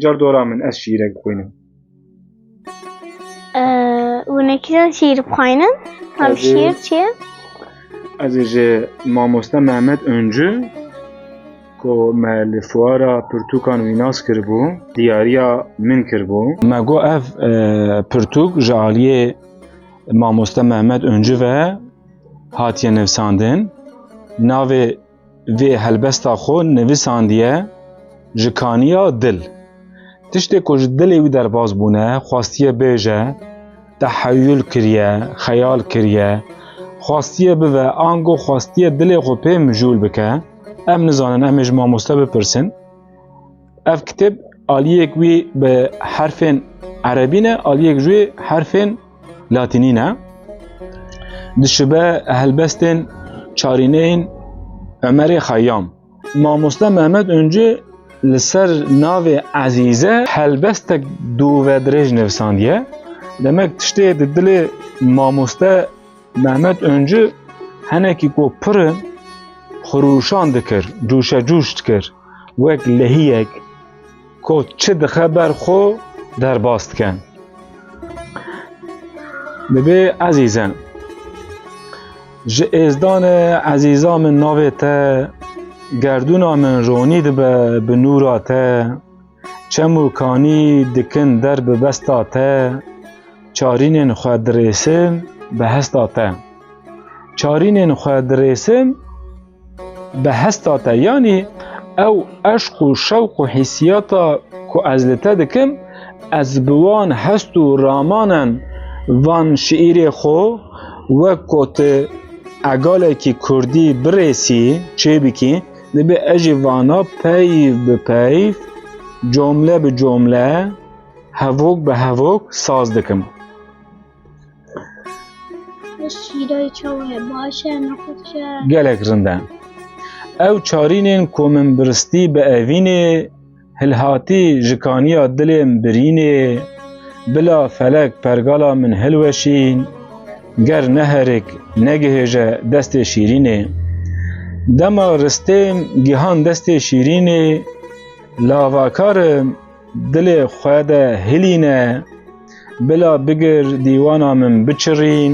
جار دورا من از شیرک بخوینم. ونکیدن شیر بخوینن؟ هم شیر چیه؟ از جه ماموستا محمد önce که مال فوارا پرتوکان ویناس کربو دیاریا من کربو مگو اف پرتوک جالیه ماموستا محمد önce و هاتیه نویساندن ناو وی هلبستا خو نویساندیه جکانیا دل تشتی کج دلی وی در باز بونه خواستیه بیجه تحیل کریه خیال کریه خواستیه به آنگو خواستیه دلی خو پی مجول بکه ام نزانن ام اجماع مستا بپرسن اف کتاب آلیک وی به حرف عربی نه آلیک جوی حرف لاتینی نه دشبه هلبستن چارینین عمر خیام ماموستا محمد önce لسر ناو عزیزه هلبستک دو و درج نویساندیه demek tiştê di dilê mamoste Mehmet önce henekî ku pir xuruşan dikir, cûşecûş dikir wek lehiyek ku çi dixe ber xwe derbas dikin. Divê ezîzan ji êzdanê ezîza min navê te gerdûna min ronî dibe bi nûra te çem û kanî dikin der bi besta te çarînên xwe dirêsim bi hesta te çarînên xwe dirêsim bi hesta te yanî ew eşq û şewq û hîsiyata ku ez li te dikim ez bi wan hest û ramanan van şiîrê xwe wek ku tu egalekî kurdî birêsî çê bikî dibe ez jî vana peyv bi peyv cumle bi cumle hevok bi hevok saz dikim. شیرای چاوه باشه نخوشه gelek rinde ew çarînên ku min biristî bi evînê hilhatî ji kaniya dilên birînê bila felek pergala min hilweşîn ger neherek negihêje destê şîrînê dema ristêm gihan destê şîrînê lavakarim dilê xwe de hilîne bila bigir dîwana min biçirîn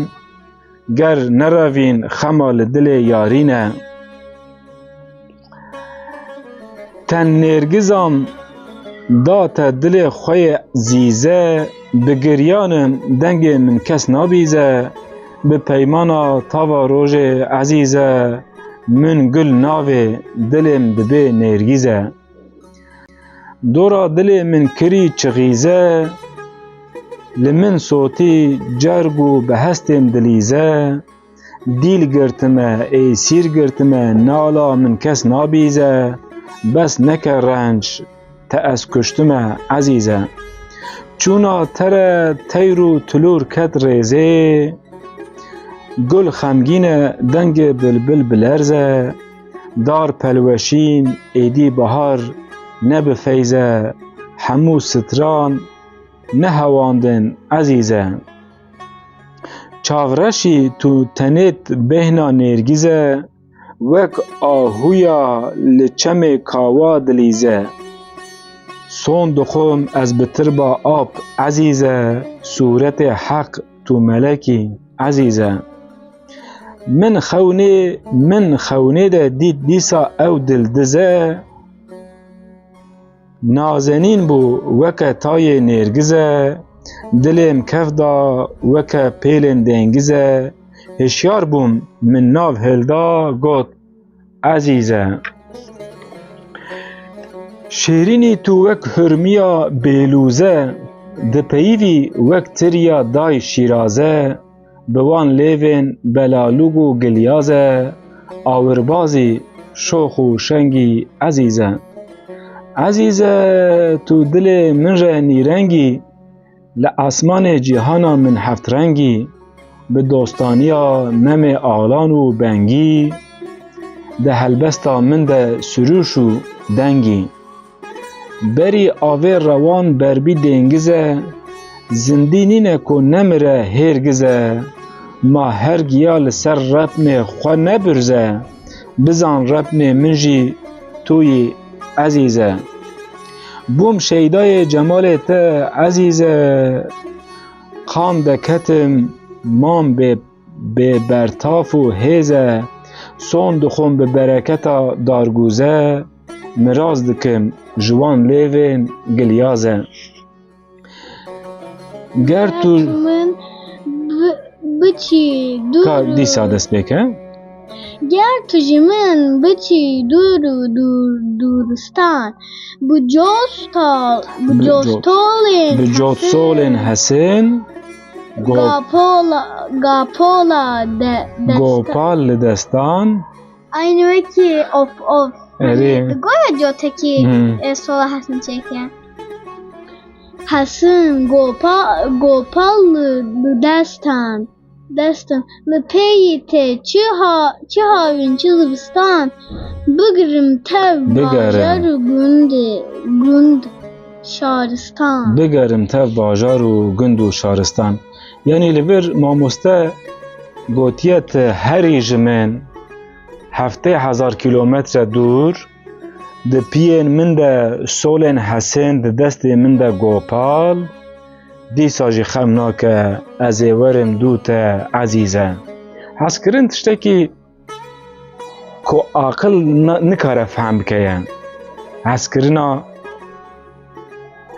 ger neravîn xema li dilê yarîne ten nêrgizam da te dilê xwe yê zîze bi giryanim dengê min kes nabîze bi peymana tava rojê ezîze min gul navê dilêm dibe nêrgîze dora dilê min kirî çixîze li min sotî cerg û bi hestêm dilîze dîl girtime ê sîr girtime nala min kes nabîze bes neke renc te ez kuştime ezîze çûna te re teyr û tulûr ket rêzê gul xemgîne dengê bilbil bilerze dar pelweşîn êdî bihar ne bi feyze hemû stran nehewandin ezîze çavreşî tu tenêt bêhna nêrgîze wek ahûya li çemê kawa dilîze son dixwim ez bi tirba ab ezîze sûretê heq tu melekî ezîze min xewnê de dît dîsa ew dil dize nazenîn bû weke tayê nêrgize dilêm kevda weke pêlên dengize hişyar bûm min nav hilda got ezîze şêrînî tu wek hurmiya bêlûze dipeyivî wek tiriya day şîraze bi wan lêvên belalûg û gilyaze awirbazî şox û şengî ezîze ezîze tu dilê min re nîrengî li asmanê cîhana min heftrengî bi dostaniya memê alan û bengî di helbesta min de sürûş û dengî berî avê rewan berbî dengize zindî nîne ku nemire hêrgize ma her giya li ser repnê xwe nebirze bizan repnê min jî tu yî ezîze بوم شیدای جمالت عزیز قام دکتم مام به برتاف و هیزه سون دخون به برکتا دارگوزه مراز دکم جوان لیوین گلیازه گر تو من بچی که دور دیسا دست بکه گر تو من بچی دورستان بجوستالین به جوت سولین حسین گاپولا گوپال دستان aynı veki of eri goya joteki sola hasın çeken hasın gopal destan le peyite çiha vinçilibistan bıgırım tev bajar gund şaristan بگرم تف باجار و گند و شارستان یعنی لبر ماموسته گوتیت هری جمن 7,000 کیلومتر دور ده پیین من ده سولن حسین ده دست من ده گوپال دی ساجی خمنا که از ورم دوت عزیزه حس کرن تشتکی که عقل نکاره فهم بکیه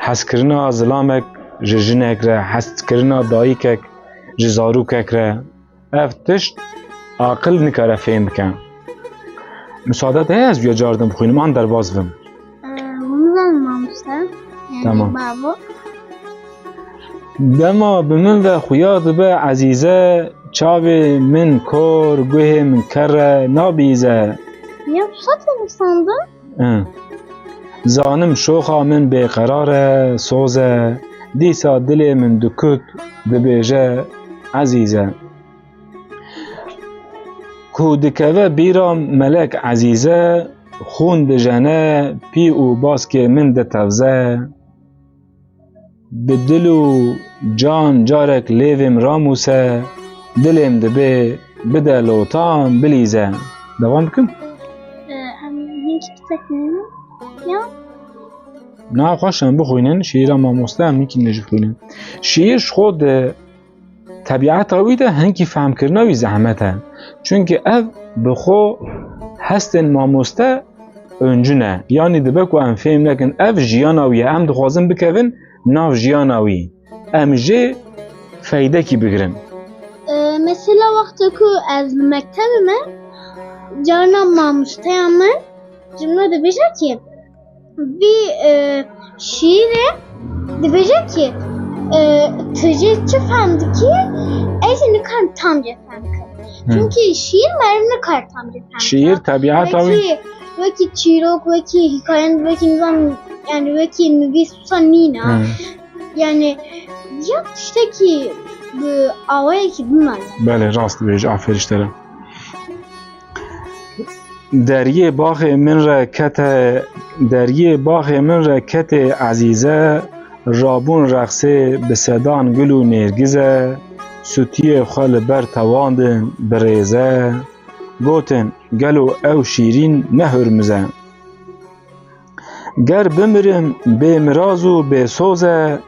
حس کرنا ظلامک جنک را حس کرنا دایکک جزاروکک را افتشت عقل نکاره فهم بکن مساعدت هست بیا جاردم بخوینم آن در بازوم bunu anlamamışlar yani Tamam. babo دما بمن و خویاد به عزیزه چاوی من کور گوه من کره نابیزه ya satın mı sandın? زانم شوخا من بیقراره سوزه دیسا دل من دکت دبیجه عزیزه کودکوه بیرام ملک عزیزه خون دجنه پی او باسک من ده تفزه به دل و جان جارک لیویم راموسه دلم دبه بده لوتان بلیزه دوام بکن؟ Hiç tekniğini ya نه خوشم بخوینن شعر ما مسلم نیکی نجی خوینن شعر خود طبیعت آوی ده هنگی فهم کرناوی زحمته چونکه او بخو هستن ما مسته önjüne yani dibek و ام فهم نکن اف جیاناوی ام دخوازم بکوین ناف جیاناوی ام جی فایده کی بگیرن mesela vakti ki az mektebime canım mamustayamı cümle de beşer ki bir şiire de beşer ki tecrübçi femdi ki ezini kan tam cefemdi çünkü şiir merine kar tam cefemdi şiir tabiat avi veki çirok veki hikayen veki nizam yani veki nüvis susan nina yani ya işte ki bu avaya ki bilmem بله راست بیج آفرشتره دریه باغ من را کت عزیزه رابون رقصه به صدان گل و نرگزه سوتی خال بر تواندن بریزه گوتن گلو او شیرین نهرمزه گر بمرم به مراز و به سوزه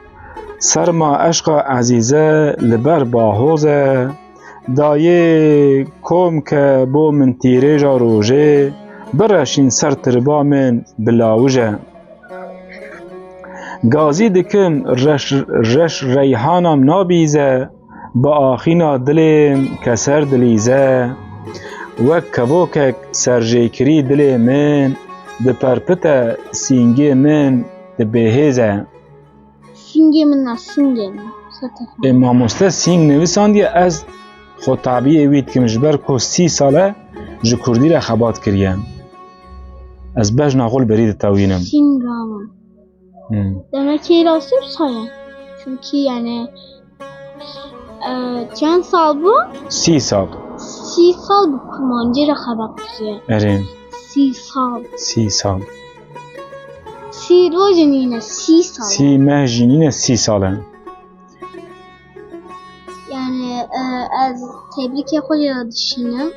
سرما عشق عزیزه لبر باهوزه دایه کوم که بو من تیریجا روژه برشین سر تربا من بلاوجه گازی دکم رش ریحانم نابیزه با آخینا دلم کسر دلیزه وک کبوکک سرجیکری دل من ده پرپتا سینگی من ده بهیزه Singemin ne singemin? مامۆستا سینگ نویساندیە ez xwetabiyê wî dikim ji ber ku 30 sale ji Kurdî re xebat kiriye. Ez bejna xwe li berî ditewînim. Singamın. Demek ki rastim sayın. Çünkü yani çend sal bu? 30 sal. 30 sal bu kurmancı re xebat kiriye. Erên 30 sal. 30 sal. 30 rojin yine 30 sal. 30 meh jînîne 30 sal e. Yani az tebrik yapacağız düşünüyorum.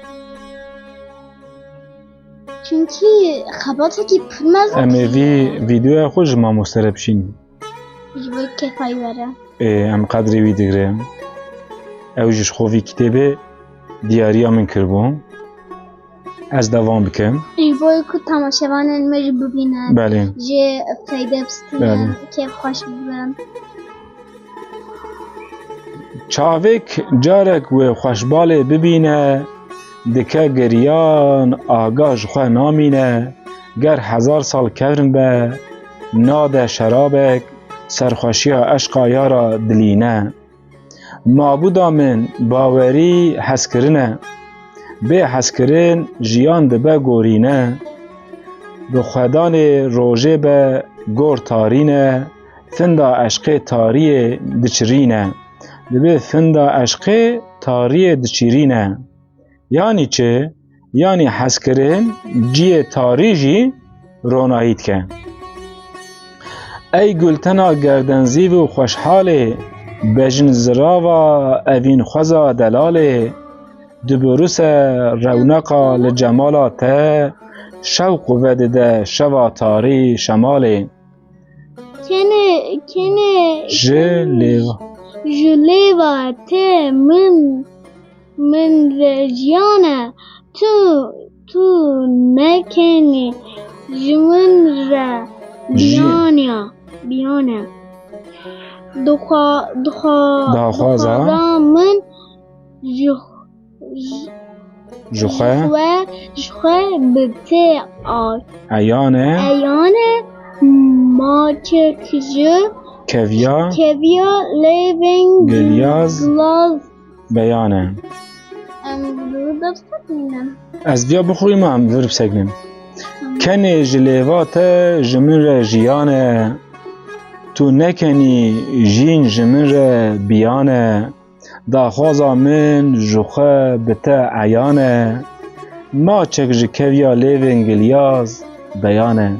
چونکی خباته که پرمز ام ویدیو خوش ما مسترب شین جوی کفایی بره ام قدری وی دگره اوجش خوفی کتابه دیاریا من کربون از دوام بکم جوی که تماشاوان مج ببینن بله جه فایده بستینن که خوش ببین چاوک جارک و خوشباله ببینه دکه گریان آگاج خواه نامینه گر 1000 سال کرن به ناده شرابک سرخوشی عشقا یارا دلینه معبودا من باوری حسکرنه به حسکرن جیان دبه گورینه به خودان روژه به گور تارینه فندا عشق تاری دچرینه دبه فندا عشق تاری دچرینه یعنی چه؟ یعنی حسکرین جی تاریجی رونایید که ای گلتنا گردنزی و خوشحاله بجن زراوا اوین خوزا دلاله دبروس رونقا لجمالات شوق ودده شوا تاری شماله کنه جلیوا ته من رجیانه تو نکنی جمن را بیانه دخوازا من جخوه بته ایانه ما چکجه کویا لیوینگ گلیاز بیانه از بیا بخوریم هم ورب سگنم کنی جلیوات جمن را جیانه تو نکنی جین جمن را بیانه داخوازا من جخه بته عیانه ما چک جکویا لیوین گلیاز بیانه